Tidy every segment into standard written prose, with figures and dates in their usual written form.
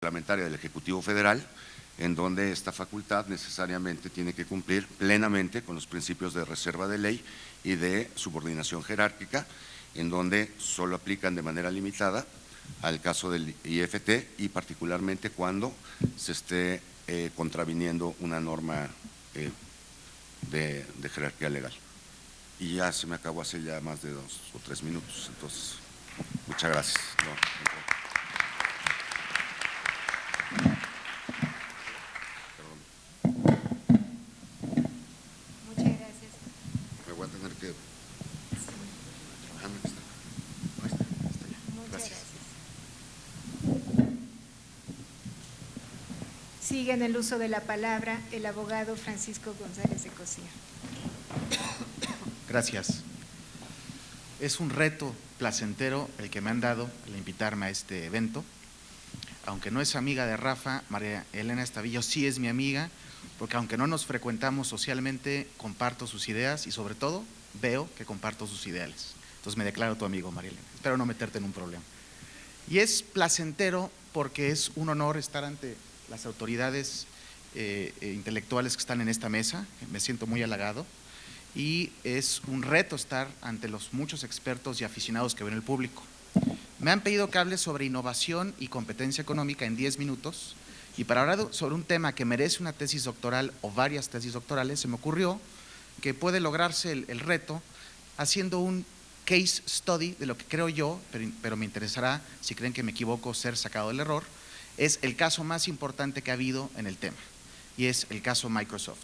reglamentaria del Ejecutivo Federal, en donde esta facultad necesariamente tiene que cumplir plenamente con los principios de reserva de ley y de subordinación jerárquica, en donde solo aplican de manera limitada al caso del IFT y particularmente cuando se esté contraviniendo una norma de jerarquía legal. Y ya se me acabó hace ya más de 2 o 3 minutos, entonces muchas gracias. Muchas gracias. Me voy a tener que… Muchas gracias. Sigue en el uso de la palabra el abogado Francisco González de Cosío. Gracias. Es un reto placentero el que me han dado al invitarme a este evento. Aunque no es amiga de Rafa, María Elena Estavillo sí es mi amiga, porque aunque no nos frecuentamos socialmente, comparto sus ideas y sobre todo veo que comparto sus ideales. Entonces me declaro tu amigo, María Elena. Espero no meterte en un problema. Y es placentero porque es un honor estar ante las autoridades intelectuales que están en esta mesa. Me siento muy halagado. Y es un reto estar ante los muchos expertos y aficionados que ven el público. Me han pedido que hable sobre innovación y competencia económica en 10 minutos y para hablar sobre un tema que merece una tesis doctoral o varias tesis doctorales, se me ocurrió que puede lograrse el reto haciendo un case study de lo que creo yo, pero me interesará, si creen que me equivoco, ser sacado del error, es el caso más importante que ha habido en el tema y es el caso Microsoft.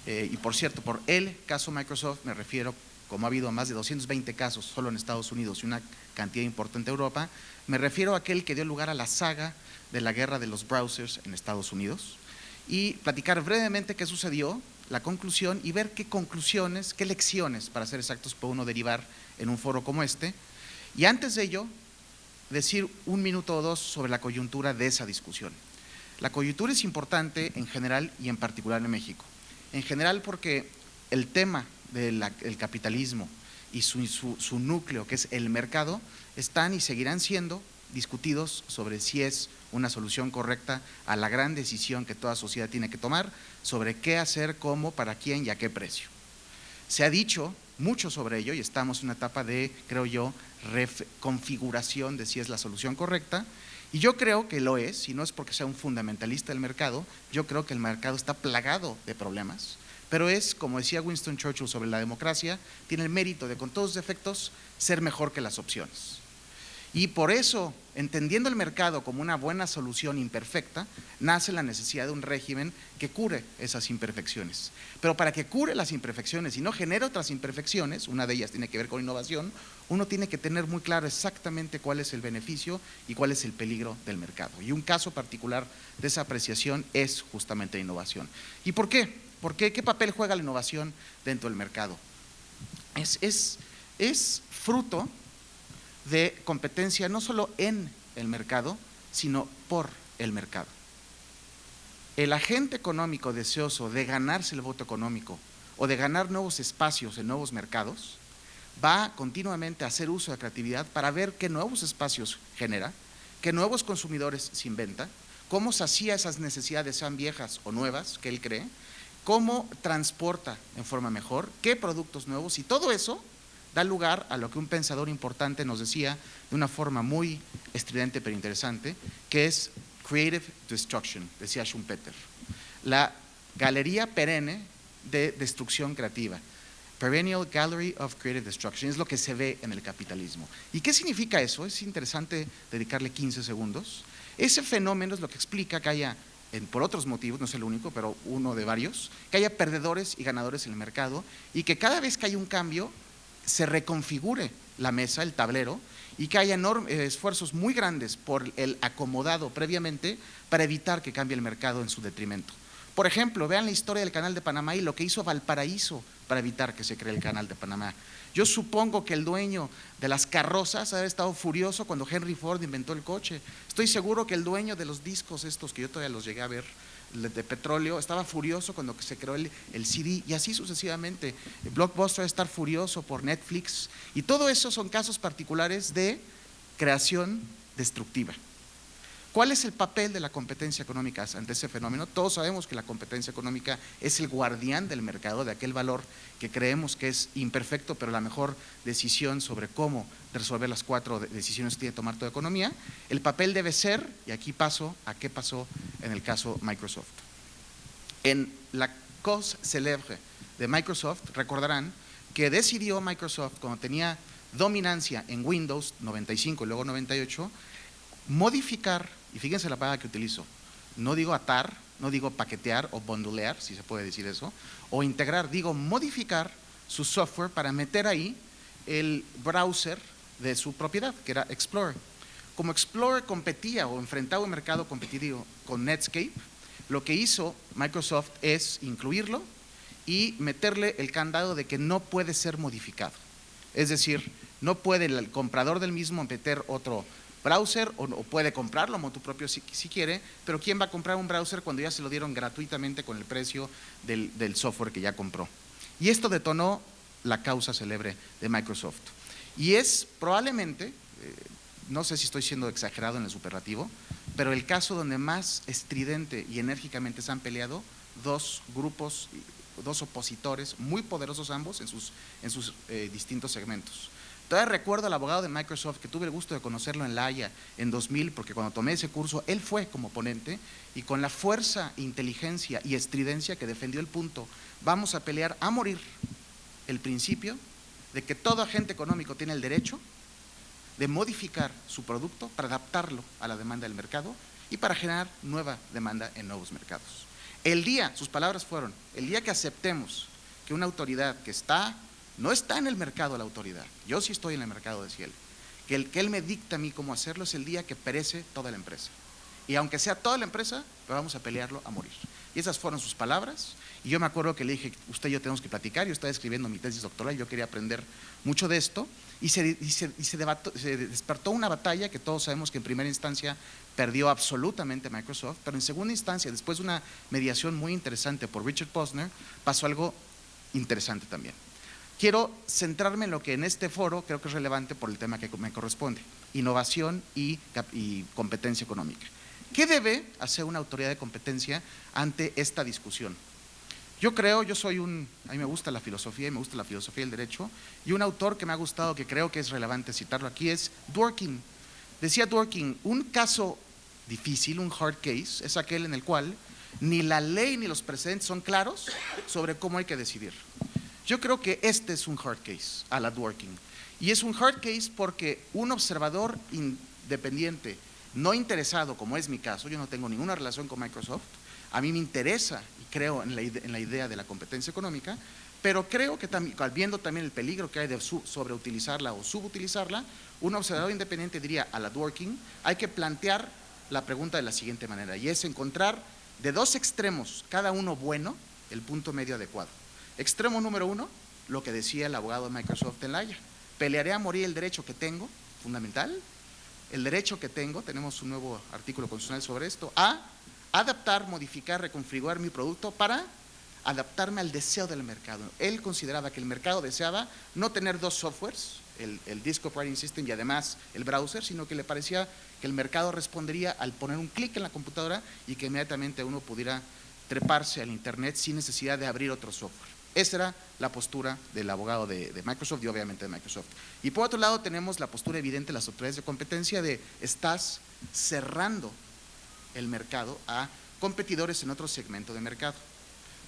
Y por cierto, por el caso Microsoft me refiero, como ha habido más de 220 casos solo en Estados Unidos y una cantidad importante en Europa, me refiero a aquel que dio lugar a la saga de la guerra de los browsers en Estados Unidos y platicar brevemente qué sucedió, la conclusión y ver qué conclusiones, qué lecciones, para ser exactos, puede uno derivar en un foro como este. Y antes de ello, decir 1 minuto o 2 sobre la coyuntura de esa discusión. La coyuntura es importante en general y en particular en México. En general porque el tema del capitalismo y su núcleo, que es el mercado, están y seguirán siendo discutidos sobre si es una solución correcta a la gran decisión que toda sociedad tiene que tomar sobre qué hacer, cómo, para quién y a qué precio. Se ha dicho mucho sobre ello y estamos en una etapa de, creo yo, reconfiguración de si es la solución correcta. Y yo creo que lo es, y no es porque sea un fundamentalista del mercado, yo creo que el mercado está plagado de problemas, pero es, como decía Winston Churchill sobre la democracia, tiene el mérito de, con todos los defectos, ser mejor que las opciones. Y por eso, entendiendo el mercado como una buena solución imperfecta, nace la necesidad de un régimen que cure esas imperfecciones. Pero para que cure las imperfecciones y no genere otras imperfecciones, una de ellas tiene que ver con innovación, uno tiene que tener muy claro exactamente cuál es el beneficio y cuál es el peligro del mercado. Y un caso particular de esa apreciación es justamente la innovación. ¿Y por qué? ¿Por qué? ¿Qué papel juega la innovación dentro del mercado? Es fruto de competencia no solo en el mercado, sino por el mercado. El agente económico deseoso de ganarse el voto económico o de ganar nuevos espacios en nuevos mercados, va continuamente a hacer uso de creatividad para ver qué nuevos espacios genera, qué nuevos consumidores se inventa, cómo sacía esas necesidades, sean viejas o nuevas, que él cree, cómo transporta en forma mejor, qué productos nuevos, y todo eso da lugar a lo que un pensador importante nos decía de una forma muy estridente pero interesante, que es creative destruction, decía Schumpeter, la galería perenne de destrucción creativa, perennial gallery of creative destruction, es lo que se ve en el capitalismo. ¿Y qué significa eso? Es interesante dedicarle 15 segundos. Ese fenómeno es lo que explica que haya, por otros motivos, no es el único, pero uno de varios, que haya perdedores y ganadores en el mercado y que cada vez que hay un cambio se reconfigure la mesa, el tablero, y que haya esfuerzos muy grandes por el acomodado previamente para evitar que cambie el mercado en su detrimento. Por ejemplo, vean la historia del Canal de Panamá y lo que hizo Valparaíso para evitar que se cree el Canal de Panamá. Yo supongo que el dueño de las carrozas ha estado furioso cuando Henry Ford inventó el coche. Estoy seguro que el dueño de los discos estos, que yo todavía los llegué a ver, de petróleo, estaba furioso cuando se creó el CD y así sucesivamente. Blockbuster va a estar furioso por Netflix y todo eso son casos particulares de creación destructiva. ¿Cuál es el papel de la competencia económica ante ese fenómeno? Todos sabemos que la competencia económica es el guardián del mercado, de aquel valor que creemos que es imperfecto, pero la mejor decisión sobre cómo resolver las 4 decisiones que tiene que tomar toda economía. El papel debe ser, y aquí paso a qué pasó en el caso Microsoft. En la cause célèbre de Microsoft, recordarán que decidió Microsoft, cuando tenía dominancia en Windows 95 y luego 98, modificar, y fíjense la palabra que utilizo, no digo atar, no digo paquetear o bundlear, si se puede decir eso, o integrar, digo modificar su software para meter ahí el browser de su propiedad, que era Explorer. Como Explorer competía o enfrentaba un mercado competitivo con Netscape, lo que hizo Microsoft es incluirlo y meterle el candado de que no puede ser modificado. Es decir, no puede el comprador del mismo meter otro browser, o puede comprarlo como tu propio si quiere, pero ¿quién va a comprar un browser cuando ya se lo dieron gratuitamente con el precio del software que ya compró? Y esto detonó la causa célebre de Microsoft. Y es probablemente, no sé si estoy siendo exagerado en el superlativo, pero el caso donde más estridente y enérgicamente se han peleado dos grupos, dos opositores muy poderosos ambos en sus distintos segmentos. Todavía recuerdo al abogado de Microsoft, que tuve el gusto de conocerlo en La Haya en 2000, porque cuando tomé ese curso, él fue como ponente, y con la fuerza, inteligencia y estridencia que defendió el punto, vamos a pelear a morir el principio de que todo agente económico tiene el derecho de modificar su producto para adaptarlo a la demanda del mercado y para generar nueva demanda en nuevos mercados. Sus palabras fueron, el día que aceptemos que una autoridad que no está en el mercado, la autoridad, yo sí estoy en el mercado, decía él, que él me dicta a mí cómo hacerlo, es el día que perece toda la empresa. Y aunque sea toda la empresa, vamos a pelearlo a morir. Y esas fueron sus palabras. Y yo me acuerdo que le dije, usted y yo tenemos que platicar. Yo estaba escribiendo mi tesis doctoral, yo quería aprender mucho de esto. Y se despertó una batalla que todos sabemos que en primera instancia perdió absolutamente Microsoft, pero en segunda instancia, después de una mediación muy interesante por Richard Posner, pasó algo interesante también. Quiero centrarme en lo que en este foro creo que es relevante por el tema que me corresponde: innovación y competencia económica. ¿Qué debe hacer una autoridad de competencia ante esta discusión? Yo a mí me gusta la filosofía y me gusta la filosofía del derecho, y un autor que me ha gustado, que creo que es relevante citarlo aquí, es Dworkin. Decía Dworkin, un caso difícil, un hard case, es aquel en el cual ni la ley ni los precedentes son claros sobre cómo hay que decidir. Yo creo que este es un hard case a la Dworkin, y es un hard case porque un observador independiente, no interesado, como es mi caso, yo no tengo ninguna relación con Microsoft, a mí me interesa y creo en la idea de la competencia económica, pero creo que viendo también el peligro que hay de sobreutilizarla o subutilizarla, un observador independiente diría a la Dworkin, hay que plantear la pregunta de la siguiente manera, y es encontrar de dos extremos, cada uno bueno, el punto medio adecuado. Extremo número 1, lo que decía el abogado de Microsoft en La Haya: pelearé a morir el derecho que tengo, fundamental, el derecho que tengo, tenemos un nuevo artículo constitucional sobre esto, a adaptar, modificar, reconfigurar mi producto para adaptarme al deseo del mercado. Él consideraba que el mercado deseaba no tener dos softwares, el Disk Operating System y además el browser, sino que le parecía que el mercado respondería al poner un clic en la computadora y que inmediatamente uno pudiera treparse al internet sin necesidad de abrir otro software. Esa era la postura del abogado de Microsoft y obviamente de Microsoft. Y por otro lado tenemos la postura evidente de las autoridades de competencia de estás cerrando el mercado a competidores en otro segmento de mercado.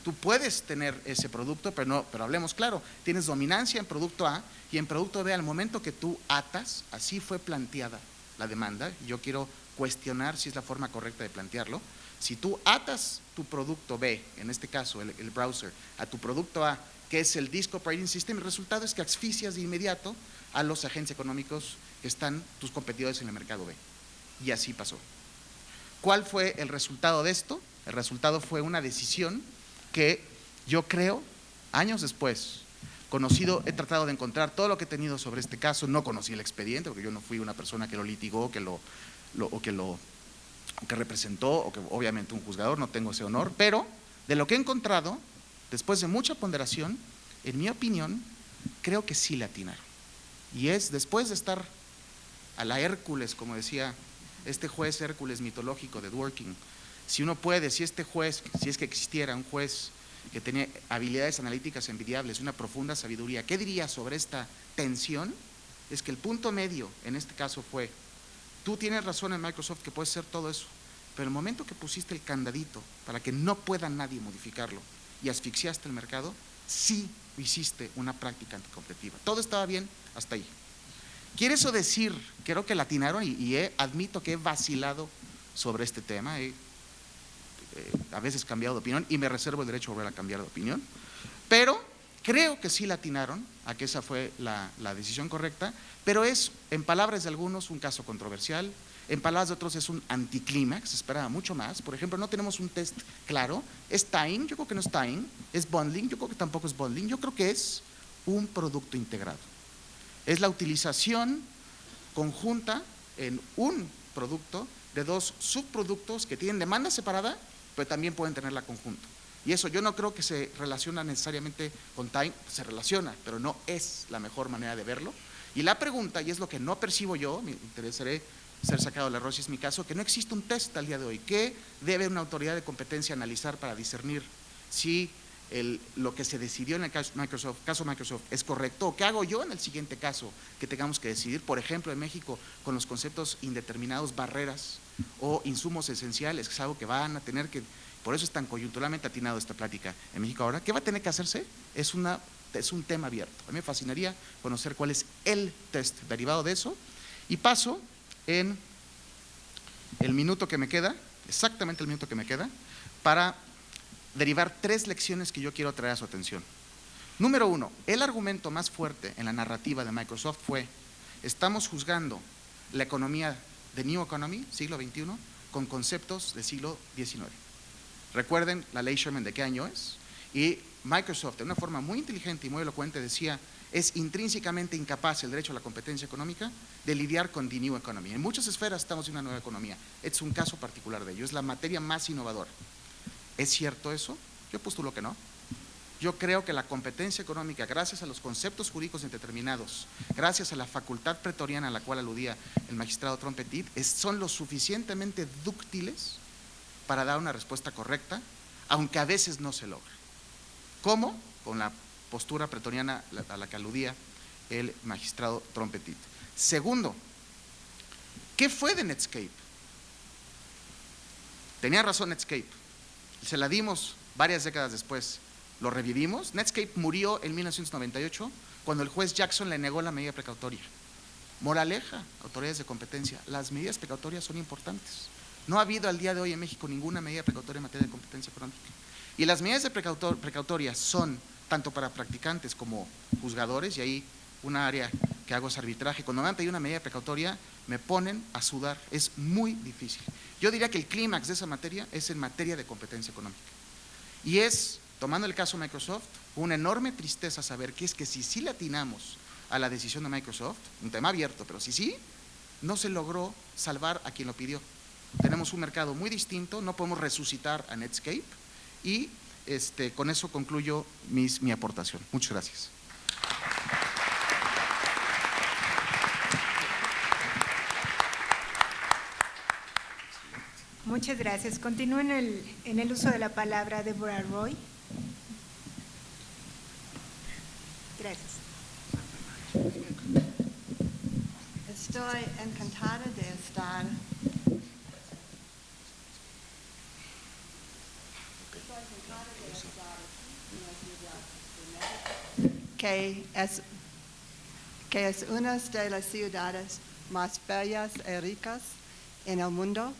Tú puedes tener ese producto, pero hablemos claro, tienes dominancia en producto A y en producto B. Al momento que tú atas, así fue planteada la demanda, y yo quiero cuestionar si es la forma correcta de plantearlo. Si tú atas tu producto B, en este caso el browser, a tu producto A, que es el Disk Operating System, el resultado es que asfixias de inmediato a los agentes económicos que están tus competidores en el mercado B. Y así pasó. ¿Cuál fue el resultado de esto? El resultado fue una decisión que yo creo, años después, he tratado de encontrar todo lo que he tenido sobre este caso, no conocí el expediente, porque yo no fui una persona que lo litigó, que representó, o que obviamente un juzgador, no tengo ese honor, pero de lo que he encontrado, después de mucha ponderación, en mi opinión, creo que sí le atinaron. Y es después de estar a la Hércules, como decía este juez Hércules mitológico de Dworkin, si uno puede, si este juez, si es que existiera un juez que tenía habilidades analíticas envidiables, una profunda sabiduría, ¿qué diría sobre esta tensión? Es que el punto medio en este caso fue, tú tienes razón en Microsoft que puedes hacer todo eso, pero el momento que pusiste el candadito para que no pueda nadie modificarlo y asfixiaste el mercado, sí hiciste una práctica anticompetitiva. Todo estaba bien hasta ahí. ¿Quiere eso decir? Creo que latinaron y admito que he vacilado sobre este tema, he a veces cambiado de opinión y me reservo el derecho a volver a cambiar de opinión, pero creo que sí latinaron a que esa fue la decisión correcta, pero es, en palabras de algunos, un caso controversial, en palabras de otros es un anticlímax, se esperaba mucho más. Por ejemplo, no tenemos un test claro, ¿es tying? Yo creo que no es tying, ¿es bundling? Yo creo que tampoco es bundling, yo creo que es un producto integrado. Es la utilización conjunta en un producto de dos subproductos que tienen demanda separada, pero también pueden tenerla conjunto. Y eso yo no creo que se relaciona necesariamente con time, se relaciona, pero no es la mejor manera de verlo. Y la pregunta, y es lo que no percibo yo, me interesaré ser sacado del error si es mi caso, que no existe un test al día de hoy. ¿Qué debe una autoridad de competencia analizar para discernir si lo que se decidió en el caso Microsoft es correcto? ¿O qué hago yo en el siguiente caso que tengamos que decidir? Por ejemplo, en México, con los conceptos indeterminados, barreras o insumos esenciales, que es algo que van a tener que, por eso es tan coyunturalmente atinado esta plática en México ahora. ¿Qué va a tener que hacerse? Es un tema abierto. A mí me fascinaría conocer cuál es el test derivado de eso. Y paso en el minuto que me queda, exactamente el minuto que me queda, para derivar 3 lecciones que yo quiero traer a su atención. Número 1, el argumento más fuerte en la narrativa de Microsoft fue: estamos juzgando la economía de New Economy, siglo XXI, con conceptos del siglo XIX. Recuerden la ley Sherman de qué año es, y Microsoft, de una forma muy inteligente y muy elocuente, decía: es intrínsecamente incapaz el derecho a la competencia económica de lidiar con the New Economy. En muchas esferas estamos en una nueva economía, es un caso particular de ello, es la materia más innovadora. ¿Es cierto eso? Yo postulo que no. Yo creo que la competencia económica, gracias a los conceptos jurídicos indeterminados, gracias a la facultad pretoriana a la cual aludía el magistrado Trompetit, son lo suficientemente dúctiles para dar una respuesta correcta, aunque a veces no se logra. ¿Cómo? Con la postura pretoriana a la que aludía el magistrado Trompetit. Segundo, ¿qué fue de Netscape? Tenía razón Netscape, se la dimos varias décadas después, lo revivimos. Netscape murió en 1998 cuando el juez Jackson le negó la medida precautoria. Moraleja, autoridades de competencia, las medidas precautorias son importantes. No ha habido al día de hoy en México ninguna medida precautoria en materia de competencia económica. Y las medidas de precautorias son tanto para practicantes como juzgadores, y ahí una área que hago es arbitraje. Cuando me han pedido una medida precautoria, me ponen a sudar, es muy difícil. Yo diría que el clímax de esa materia es en materia de competencia económica. Y es, tomando el caso Microsoft, una enorme tristeza saber que es que si sí le atinamos a la decisión de Microsoft, un tema abierto, pero si sí, no se logró salvar a quien lo pidió. Tenemos un mercado muy distinto, no podemos resucitar a Netscape, y con eso concluyo mi aportación. Muchas gracias. Muchas gracias. Continúo en el uso de la palabra Deborah Roy. Gracias. Estoy encantada de estar que es una de las ciudades más bellas y ricas en el mundo.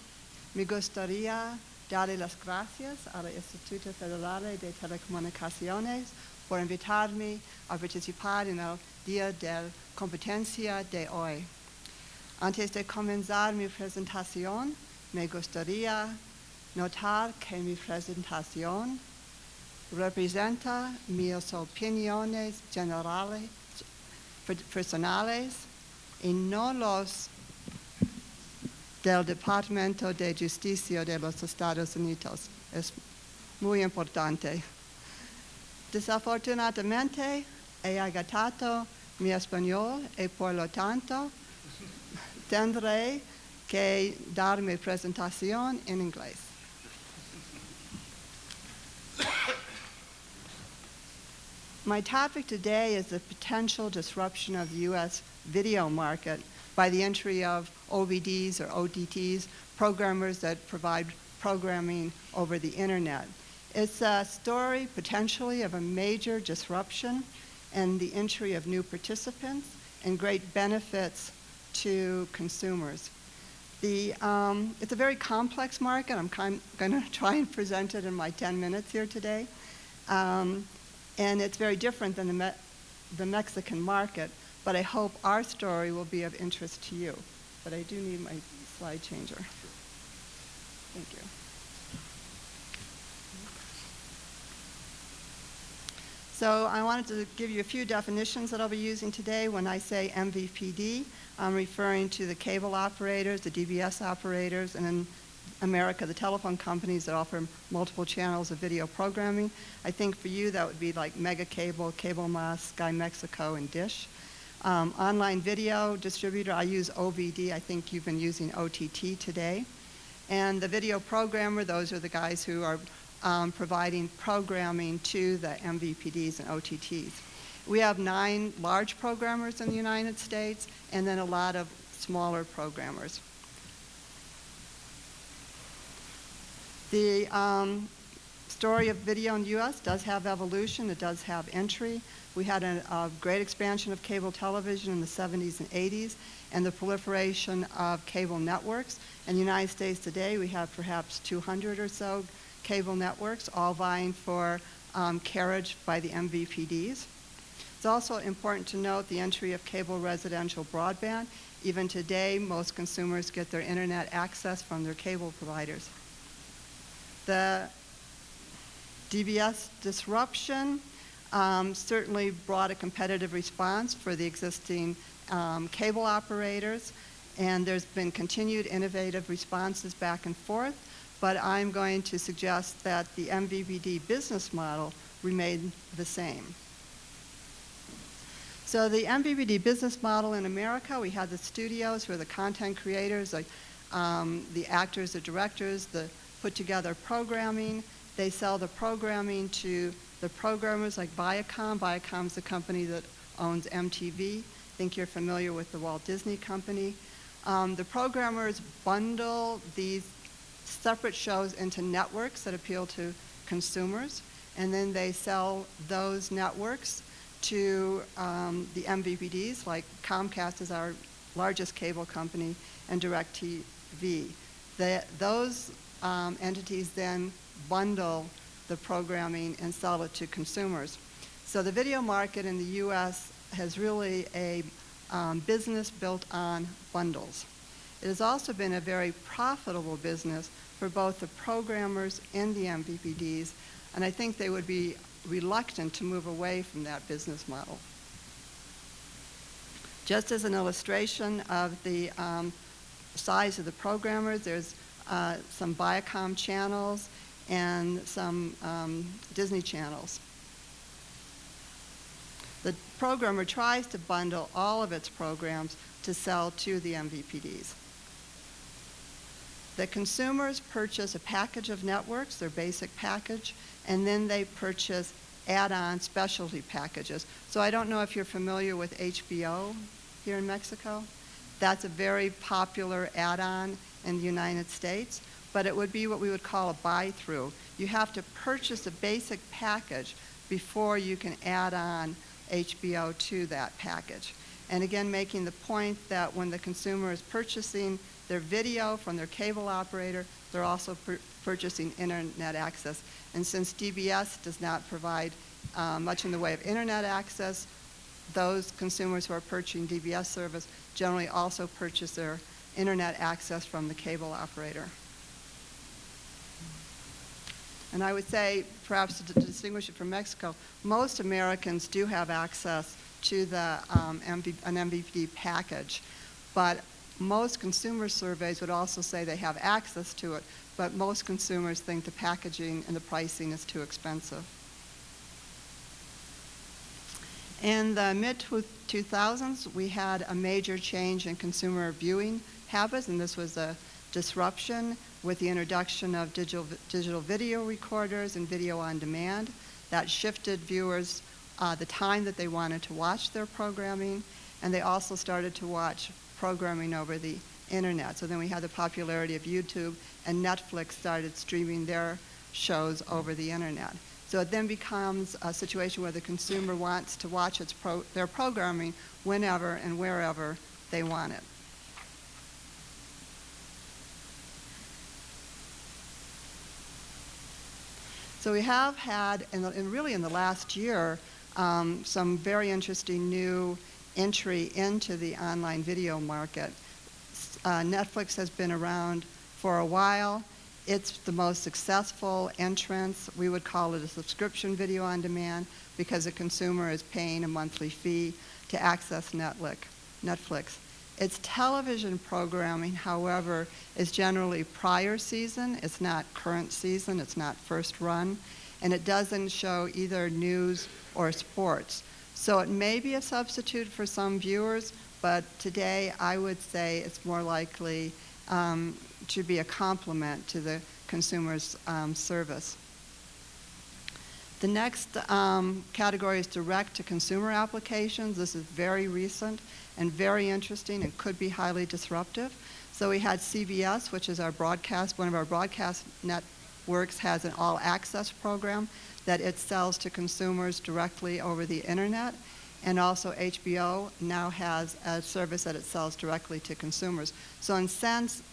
Me gustaría darle las gracias al Instituto Federal de Telecomunicaciones por invitarme a participar en el Día de la Competencia de hoy. Antes de comenzar mi presentación, me gustaría notar que mi presentación representa mis opiniones generales, personales, y no los del Departamento de Justicia de los Estados Unidos. Es muy importante. Desafortunadamente, he agotado mi español y por lo tanto tendré que dar mi presentación en inglés. My topic today is the potential disruption of the U.S. video market by the entry of OVDs or OTTs, programmers that provide programming over the internet. It's a story potentially of a major disruption and the entry of new participants and great benefits to consumers. It's a very complex market. I'm going to try and present it in my 10 minutes here today. And it's very different than the Mexican market, but I hope our story will be of interest to you. But I do need my slide changer. Thank you. So I wanted to give you a few definitions that I'll be using today. When I say MVPD, I'm referring to the cable operators, the DBS operators, and in America, the telephone companies that offer multiple channels of video programming. I think for you that would be like Megacable, Cable Mas, Sky Mexico, and Dish. Online video distributor, I use OVD. I think you've been using OTT today. And the video programmer, those are the guys who are providing programming to the MVPDs and OTTs. We have 9 large programmers in the United States and then a lot of smaller programmers. The story of video in the U.S. does have evolution. It does have entry. We had a great expansion of cable television in the 70s and 80s and the proliferation of cable networks. In the United States today, we have perhaps 200 or so cable networks, all vying for carriage by the MVPDs. It's also important to note the entry of cable residential broadband. Even today, most consumers get their internet access from their cable providers. The DBS disruption certainly brought a competitive response for the existing cable operators, and there's been continued innovative responses back and forth, but I'm going to suggest that the MVPD business model remained the same. So the MVPD business model in America, we had the studios who are the content creators, like the actors, the directors, the put together programming. They sell the programming to the programmers like Viacom. Viacom's the company that owns MTV. I think you're familiar with the Walt Disney Company. The programmers bundle these separate shows into networks that appeal to consumers, and then they sell those networks to the MVPDs, like Comcast is our largest cable company, and DirecTV. Those entities then bundle the programming and sell it to consumers. So the video market in the U.S. has really a business built on bundles. It has also been a very profitable business for both the programmers and the MVPDs, and I think they would be reluctant to move away from that business model. Just as an illustration of the size of the programmers, there's some Viacom channels and some Disney channels. The programmer tries to bundle all of its programs to sell to the MVPDs. The consumers purchase a package of networks, their basic package, and then they purchase add-on specialty packages. So I don't know if you're familiar with HBO here in Mexico. That's a very popular add-on in the United States, but it would be what we would call a buy-through. You have to purchase a basic package before you can add on HBO to that package. And again, making the point that when the consumer is purchasing their video from their cable operator, they're also purchasing internet access. And since DBS does not provide much in the way of internet access, those consumers who are purchasing DBS service generally also purchase their internet access from the cable operator. And I would say, perhaps to distinguish it from Mexico, most Americans do have access to the, an MVPD package, but most consumer surveys would also say they have access to it, but most consumers think the packaging and the pricing is too expensive. In the mid-2000s, we had a major change in consumer viewing habits, and this was a disruption with the introduction of digital video recorders and video on demand. That shifted viewers the time that they wanted to watch their programming, and they also started to watch programming over the internet. So then we had the popularity of YouTube, and Netflix started streaming their shows over the internet. So it then becomes a situation where the consumer wants to watch their programming whenever and wherever they want it. So we have had, really in the last year, some very interesting new entry into the online video market. Netflix has been around for a while. It's the most successful entrance. We would call it a subscription video on demand because the consumer is paying a monthly fee to access Netflix. Its television programming, however, is generally prior season. It's not current season. It's not first run. And it doesn't show either news or sports. So it may be a substitute for some viewers, but today I would say it's more likely to be a complement to the consumer's service. The next category is direct-to-consumer applications. This is very recent and very interesting and could be highly disruptive. So we had CBS, which is one of our broadcast networks, has an all-access program that it sells to consumers directly over the internet. And also HBO now has a service that it sells directly to consumers. So in a sense,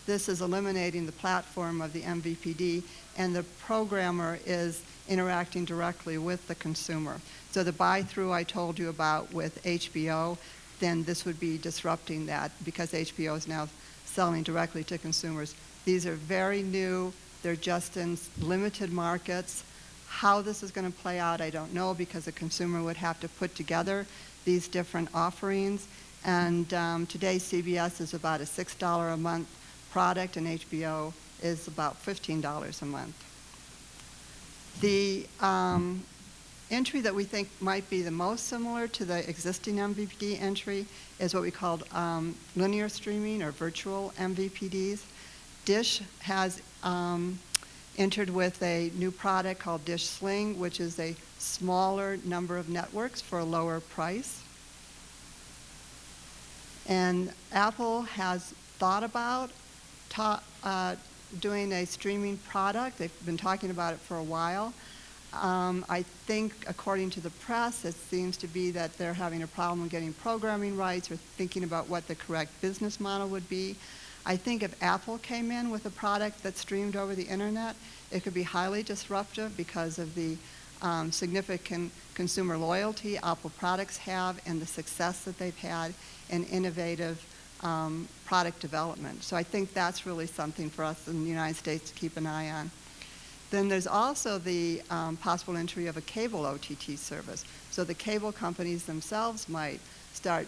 this is eliminating the platform of the MVPD, and the programmer is interacting directly with the consumer. So the buy-through I told you about with HBO, then this would be disrupting that because HBO is now selling directly to consumers. These are very new. They're just in limited markets. How this is going to play out, I don't know, because the consumer would have to put together these different offerings. And today, CBS is about a $6 a month product, and HBO is about $15 a month. The entry that we think might be the most similar to the existing MVPD entry is what we called linear streaming or virtual MVPDs. Dish has entered with a new product called Dish Sling, which is a smaller number of networks for a lower price. And Apple has thought about doing a streaming product. They've been talking about it for a while. I think, according to the press, it seems to be that they're having a problem getting programming rights or thinking about what the correct business model would be. I think if Apple came in with a product that's streamed over the internet, it could be highly disruptive because of the significant consumer loyalty Apple products have and the success that they've had in innovative product development. So I think that's really something for us in the United States to keep an eye on. Then there's also the possible entry of a cable OTT service. So the cable companies themselves might start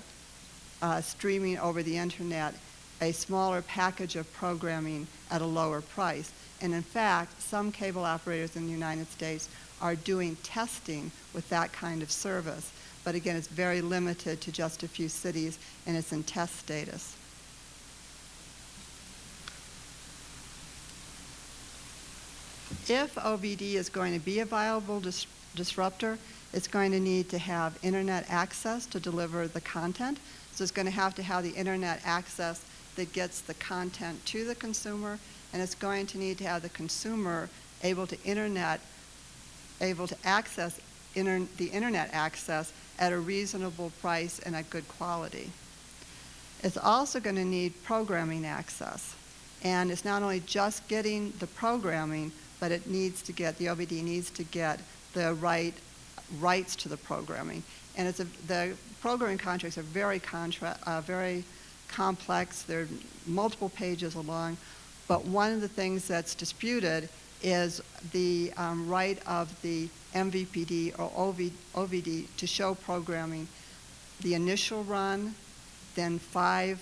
streaming over the internet a smaller package of programming at a lower price. And in fact, some cable operators in the United States are doing testing with that kind of service. But again, it's very limited to just a few cities, and it's in test status. If OVD is going to be a viable disruptor, it's going to need to have internet access to deliver the content. So it's going to have the internet access that gets the content to the consumer, and it's going to need to have the consumer able to access the internet access at a reasonable price and at good quality. It's also going to need programming access. And it's not only just getting the programming, but it needs to get, the OVD needs to get the rights to the programming. And the programming contracts are very complex. They're multiple pages long. But one of the things that's disputed is the right of the MVPD or OVD to show programming the initial run, then 5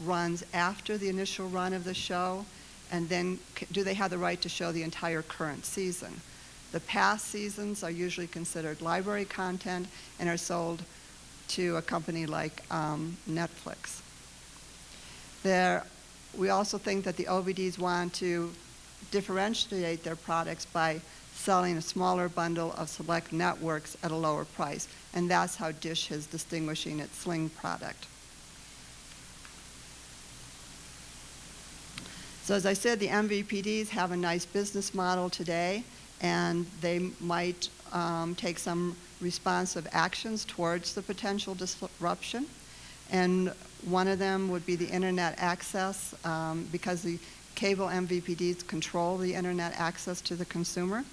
runs after the initial run of the show, and then do they have the right to show the entire current season? The past seasons are usually considered library content and are sold to a company like Netflix. We also think that the OVDs want to differentiate their products by selling a smaller bundle of select networks at a lower price, and that's how Dish is distinguishing its Sling product. So as I said, the MVPDs have a nice business model today, and they might take some responsive actions towards the potential disruption. And one of them would be the internet access, because the cable MVPDs control the internet access to the consumer.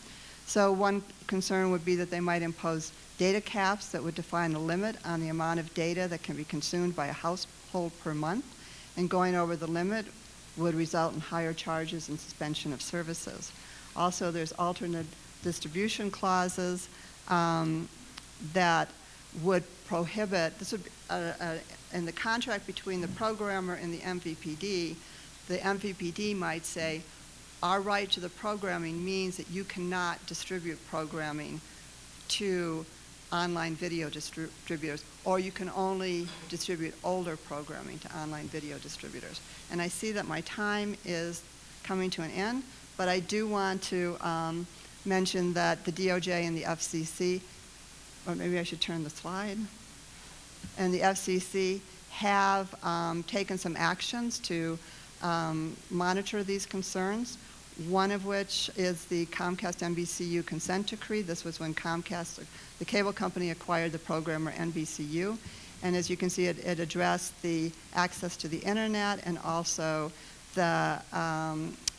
So one concern would be that they might impose data caps that would define a limit on the amount of data that can be consumed by a household per month, and going over the limit would result in higher charges and suspension of services. Also, there's alternate distribution clauses that would prohibit, this would be, in the contract between the programmer and the MVPD might say, our right to the programming means that you cannot distribute programming to online video distributors, or you can only distribute older programming to online video distributors. And I see that my time is coming to an end, but I do want to mention that the DOJ and the FCC, or maybe I should turn the slide, and the FCC have taken some actions to monitor these concerns, one of which is the Comcast NBCU consent decree. This was when Comcast, the cable company, acquired the programmer NBCU. And as you can see, it addressed the access to the internet and also the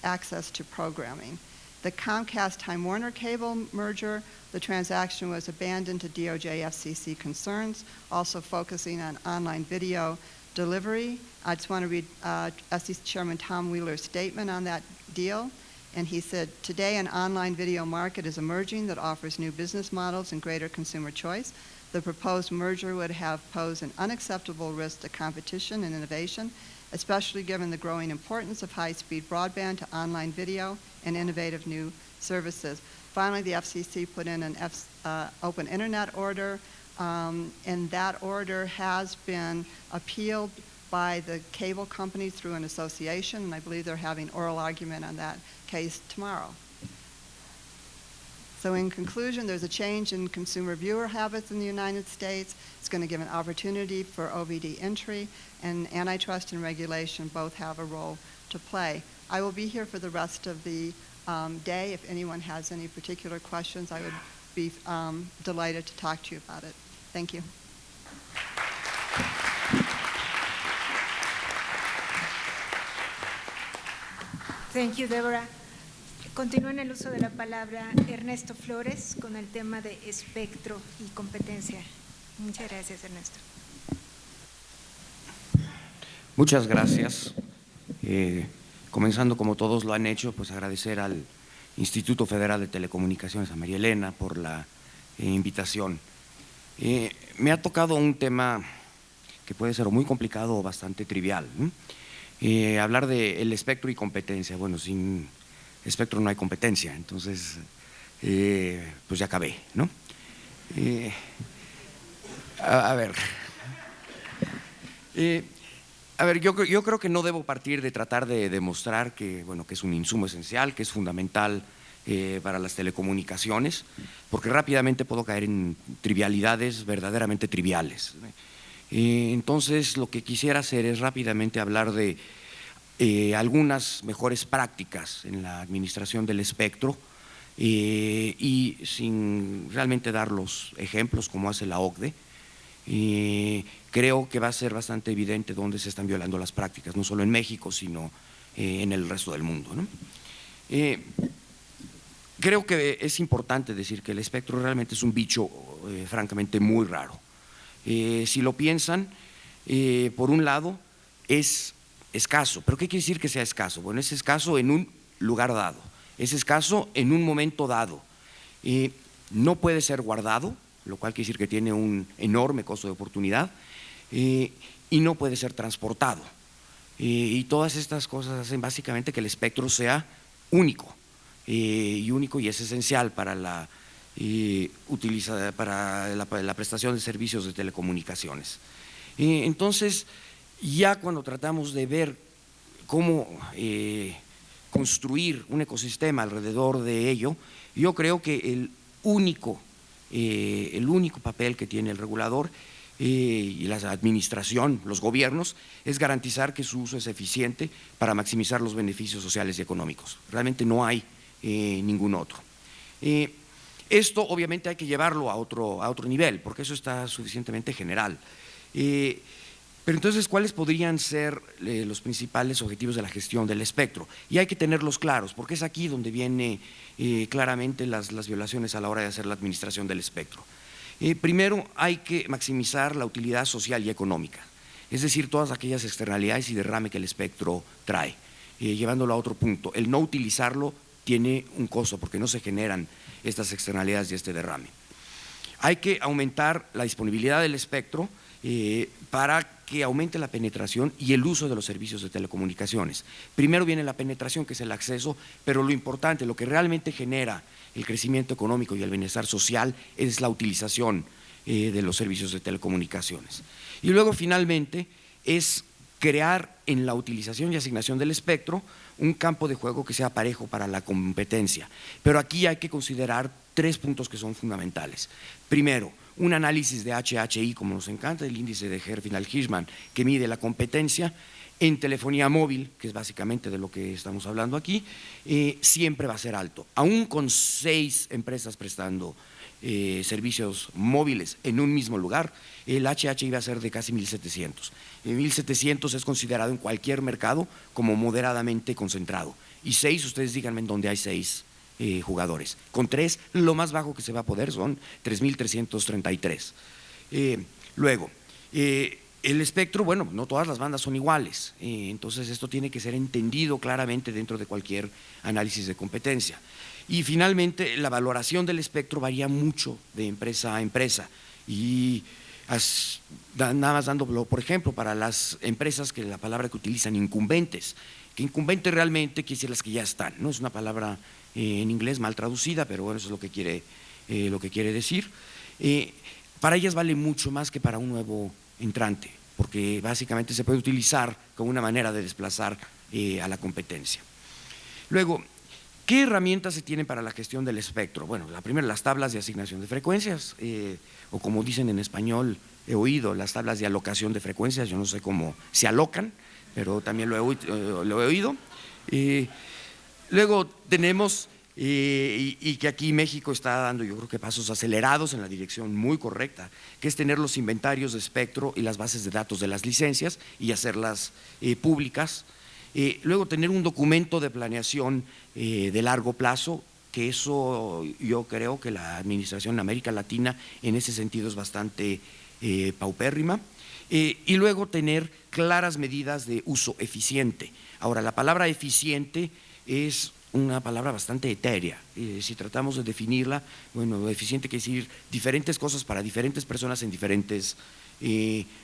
access to programming. The Comcast-Time Warner cable merger, the transaction was abandoned to DOJ FCC concerns, also focusing on online video delivery. I just want to read FCC Chairman Tom Wheeler's statement on that deal. And he said, today an online video market is emerging that offers new business models and greater consumer choice. The proposed merger would have posed an unacceptable risk to competition and innovation, especially given the growing importance of high-speed broadband to online video and innovative new services. Finally, the FCC put in an open internet order, and that order has been appealed by the cable company through an association, and I believe they're having oral argument on that case tomorrow. So in conclusion, there's a change in consumer viewer habits in the United States. It's going to give an opportunity for OVD entry, and antitrust and regulation both have a role to play. I will be here for the rest of the day. If anyone has any particular questions, I would be delighted to talk to you about it. Thank you. Thank you, Deborah. Continúa en el uso de la palabra Ernesto Flores con el tema de espectro y competencia. Muchas gracias, Ernesto. Muchas gracias. Comenzando como todos lo han hecho, pues agradecer al Instituto Federal de Telecomunicaciones, a María Elena, por la invitación. Me ha tocado un tema que puede ser muy complicado o bastante trivial, ¿no? Hablar de el espectro y competencia. Bueno, sin espectro no hay competencia, entonces pues ya acabé, ¿no? A ver, yo creo que no debo partir de tratar de demostrar que, bueno, que es un insumo esencial, que es fundamental para las telecomunicaciones, porque rápidamente puedo caer en trivialidades verdaderamente triviales. Entonces, lo que quisiera hacer es rápidamente hablar de algunas mejores prácticas en la administración del espectro y sin realmente dar los ejemplos como hace la OCDE. Creo que va a ser bastante evidente dónde se están violando las prácticas, no solo en México, sino en el resto del mundo, ¿no? Creo que es importante decir que el espectro realmente es un bicho francamente muy raro. Si lo piensan, por un lado es escaso, pero ¿qué quiere decir que sea escaso? Bueno, es escaso en un lugar dado, es escaso en un momento dado, no puede ser guardado, lo cual quiere decir que tiene un enorme costo de oportunidad, y no puede ser transportado, y todas estas cosas hacen básicamente que el espectro sea único, y es esencial para la prestación de servicios de telecomunicaciones. Entonces, ya cuando tratamos de ver cómo construir un ecosistema alrededor de ello, yo creo que el único papel que tiene el regulador y la administración, los gobiernos, es garantizar que su uso es eficiente para maximizar los beneficios sociales y económicos. Realmente no hay ningún otro. Esto obviamente hay que llevarlo a otro nivel, porque eso está suficientemente general. Pero entonces, ¿cuáles podrían ser los principales objetivos de la gestión del espectro? Y hay que tenerlos claros, porque es aquí donde vienen claramente las violaciones a la hora de hacer la administración del espectro. Primero, hay que maximizar la utilidad social y económica, es decir, todas aquellas externalidades y derrame que el espectro trae, llevándolo a otro punto. El no utilizarlo tiene un costo, porque no se generan estas externalidades y este derrame. Hay que aumentar la disponibilidad del espectro para que aumente la penetración y el uso de los servicios de telecomunicaciones. Primero viene la penetración, que es el acceso, pero lo importante, lo que realmente genera el crecimiento económico y el bienestar social es la utilización de los servicios de telecomunicaciones. Y luego finalmente es crear en la utilización y asignación del espectro un campo de juego que sea parejo para la competencia. Pero aquí hay que considerar 3 puntos que son fundamentales. Primero, un análisis de HHI, como nos encanta, el índice de Herfindahl-Hirschman, que mide la competencia en telefonía móvil, que es básicamente de lo que estamos hablando aquí, siempre va a ser alto. Aún con 6 empresas prestando servicios móviles en un mismo lugar, el HHI va a ser de casi 1.700. 1.700 es considerado en cualquier mercado como moderadamente concentrado. Y 6, ustedes díganme en dónde hay 6 jugadores. Con 3, lo más bajo que se va a poder son 3.333. Luego, el espectro, bueno, no todas las bandas son iguales, entonces esto tiene que ser entendido claramente dentro de cualquier análisis de competencia. Y finalmente, la valoración del espectro varía mucho de empresa a empresa y nada más dándolo, por ejemplo, para las empresas que la palabra que utilizan, incumbentes, que incumbentes realmente quiere decir las que ya están, ¿no? Es una palabra en inglés mal traducida, pero bueno, eso es lo que quiere decir. Para ellas vale mucho más que para un nuevo entrante, porque básicamente se puede utilizar como una manera de desplazar a la competencia. Luego, ¿qué herramientas se tienen para la gestión del espectro? Bueno, la primera, las tablas de asignación de frecuencias, o como dicen en español, he oído, las tablas de alocación de frecuencias, yo no sé cómo se alocan, pero también lo he oído. Luego tenemos, y que aquí México está dando, yo creo que pasos acelerados en la dirección muy correcta, que es tener los inventarios de espectro y las bases de datos de las licencias y hacerlas públicas. Luego tener un documento de planeación de largo plazo, que eso yo creo que la administración en América Latina en ese sentido es bastante paupérrima. Y luego tener claras medidas de uso eficiente. Ahora, la palabra eficiente es una palabra bastante etérea. Si tratamos de definirla, bueno, eficiente quiere decir diferentes cosas para diferentes personas en diferentes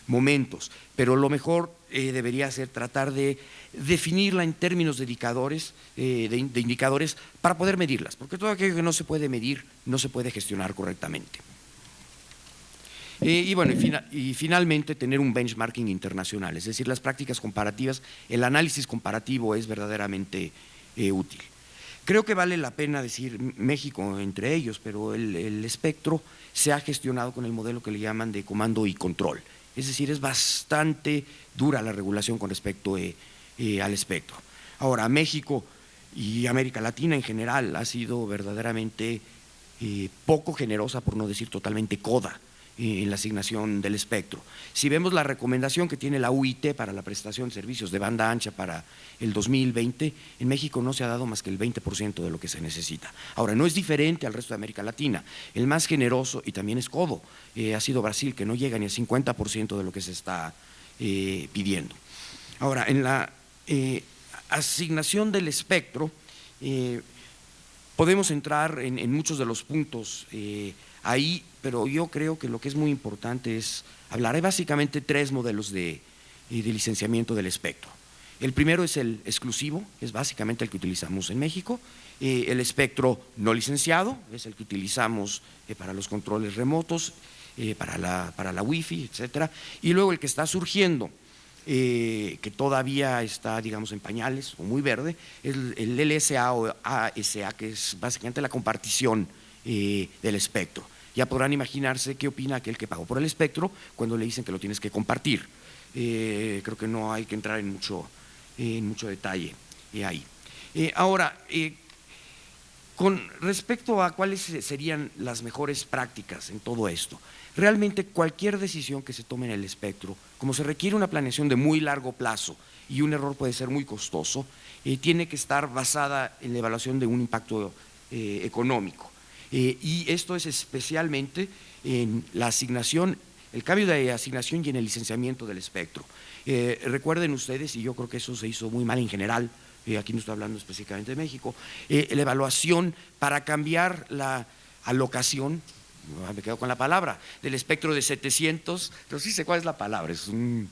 momentos, pero lo mejor debería ser tratar de definirla en términos de indicadores, para poder medirlas, porque todo aquello que no se puede medir no se puede gestionar correctamente. Y bueno, y finalmente tener un benchmarking internacional, es decir, las prácticas comparativas, el análisis comparativo es verdaderamente útil. Creo que vale la pena decir México entre ellos, pero el espectro se ha gestionado con el modelo que le llaman de comando y control, es decir, es bastante dura la regulación con respecto al espectro. Ahora, México y América Latina en general ha sido verdaderamente poco generosa, por no decir totalmente coda, en la asignación del espectro. Si vemos la recomendación que tiene la UIT para la prestación de servicios de banda ancha para el 2020, en México no se ha dado más que el 20% de lo que se necesita. Ahora, no es diferente al resto de América Latina. El más generoso, y también es codo, ha sido Brasil, que no llega ni al 50% de lo que se está pidiendo. Ahora, en la asignación del espectro, podemos entrar en muchos de los puntos ahí, pero yo creo que lo que es muy importante es hablar. Hay básicamente 3 modelos de licenciamiento del espectro. El primero es el exclusivo, es básicamente el que utilizamos en México. El espectro no licenciado es el que utilizamos para los controles remotos, para la Wi-Fi, etcétera. Y luego el que está surgiendo que todavía está, digamos, en pañales o muy verde, es el LSA o ASA, que es básicamente la compartición del espectro. Ya podrán imaginarse qué opina aquel que pagó por el espectro cuando le dicen que lo tienes que compartir. Creo que no hay que entrar en mucho detalle ahí. Ahora, con respecto a cuáles serían las mejores prácticas en todo esto, realmente cualquier decisión que se tome en el espectro, como se requiere una planeación de muy largo plazo y un error puede ser muy costoso, tiene que estar basada en la evaluación de un impacto económico. Y esto es especialmente en la asignación, el cambio de asignación y en el licenciamiento del espectro. Recuerden ustedes, y yo creo que eso se hizo muy mal en general, aquí no estoy hablando específicamente de México, la evaluación para cambiar la alocación, me quedo con la palabra, del espectro de 700, pero sí sé cuál es la palabra, es un